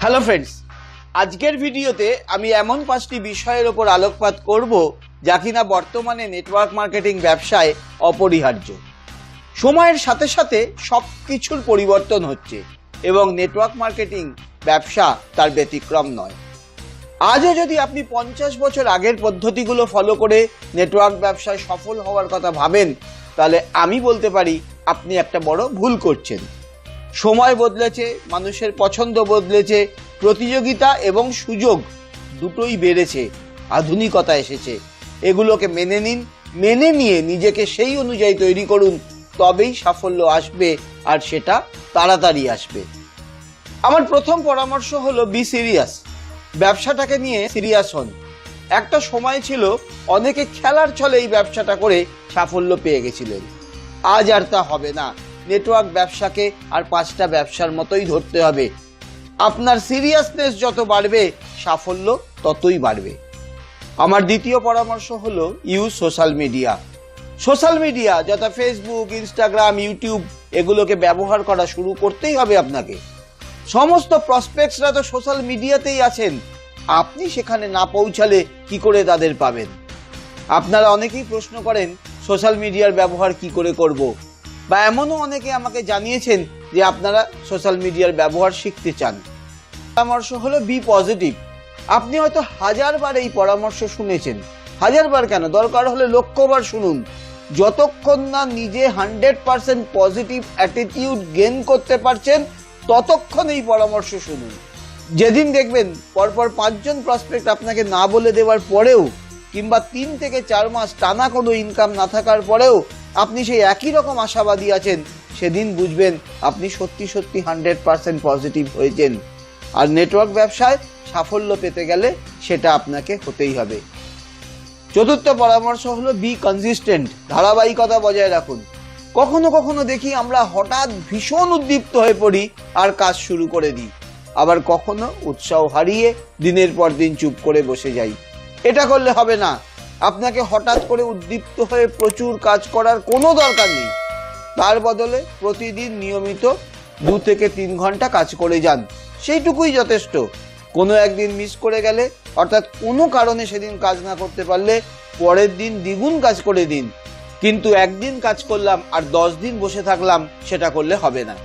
Hello friends, আজকের ভিডিওতে আমি এমন 5টি বিষয়ের উপর আলোকপাত করব যা কিনা বর্তমানে নেটওয়ার্ক মার্কেটিং ব্যবসায় অপরিহার্য। সময়ের সাথে সাথে সব কিছুর পরিবর্তন হচ্ছে এবং নেটওয়ার্ক মার্কেটিং ব্যবসা তার ব্যতিক্রম নয়। আজও যদি আপনি 50 বছর আগের পদ্ধতিগুলো ফলো করে নেটওয়ার্ক ব্যবসায় সফল হওয়ার কথা ভাবেন, তাহলে আমি বলতে পারি আপনি একটা বড় ভুল করছেন। সময় বদলেছে, মানুষের পছন্দ বদলেছে, প্রতিযোগিতা এবং সুযোগ দুটোই বেড়েছে, আধুনিকতা এসেছে। এগুলোকে মেনে নিন, মেনে নিয়ে নিজেকে সেই অনুযায়ী তৈরি করুন, তবেই সাফল্য আসবে, আর সেটা তাড়াতাড়ি আসবে। আমার প্রথম পরামর্শ হলো বি সিরিয়াস। ব্যবসাটাকে নিয়ে সিরিয়াস হন। একটা সময় ছিল অনেকে খেলার ছলে এই ব্যবসাটা করে সাফল্য পেয়ে গেছিলেন। আজ আর তা হবে না। নেটওয়ার্ক ব্যবসাকে আর 5টা ব্যবসার মতোই ধরতে হবে। আপনার সিরিয়াসনেস যত বাড়বে, সাফল্য ততই বাড়বে। আমার দ্বিতীয় পরামর্শ হলো use social media. Social media যথা ফেসবুক, ইনস্টাগ্রাম, ইউটিউব, এগুলোকে ব্যবহার করা শুরু করতেই হবে আপনাকে। সমস্ত প্রসপেক্টসরা তো সোশ্যাল মিডিয়াতেই আছেন, আপনি সেখানে না পৌঁছালে কি করে তাদের পাবেন? আপনারা অনেকেই প্রশ্ন করেন সোশ্যাল মিডিয়ার ব্যবহার কি করে করব, বা এমনও অনেকে আমাকে জানিয়েছেন যে আপনারা সোশ্যাল মিডিয়ার ব্যবহার শিখতে চান। পরামর্শ হলো বি পজিটিভ। আপনি হয়তো 1000 বার এই পরামর্শ শুনেছেন, 1000 বার কেন, দরকার হলে 1,00,000 বার শুনুন। যতক্ষণ না নিজে 100% পজিটিভ অ্যাটিটিউড গেইন করতে পারছেন, ততক্ষণ এই পরামর্শ শুনুন। যেদিন দেখবেন পরপর 5 জন প্রসপেক্ট আপনাকে না বলে দেওয়ার পরেও, কিংবা 3 থেকে 4 মাস টানা কোনো ইনকাম না থাকার পরেও আপনি সেই একই রকম আশাবাদী আছেন, সেদিন বুঝবেন আপনি সত্যি 100% পজিটিভ হয়েছেন। আর নেটওয়ার্ক ব্যবসায় সাফল্য পেতে গেলে সেটা আপনাকে হতেই হবে। চতুর্থ পরামর্শ হলো বি কনসিস্টেন্ট। ধারাবাহিকতা বজায় রাখুন। কখনো কখনো দেখি আমরা হঠাৎ ভীষণ উদ্দীপ্ত হয়ে পড়ি আর কাজ শুরু করে দিই, আবার কখনো উৎসাহ হারিয়ে দিনের পর দিন চুপ করে বসে যাই। এটা করলে হবে না। আপনাকে হঠাৎ করে উদ্দীপ্ত হয়ে প্রচুর কাজ করার কোনো দরকার নেই। তার বদলে প্রতিদিন নিয়মিত 2 থেকে 3 ঘন্টা কাজ করে যান, সেইটুকুই যথেষ্ট। কোনো একদিন মিস করে গেলে, অর্থাৎ কোনো কারণে সেদিন কাজ না করতে পারলে, পরের দিন দ্বিগুণ কাজ করে দিন। কিন্তু একদিন কাজ করলাম আর 10 দিন বসে থাকলাম, সেটা করলে হবে না।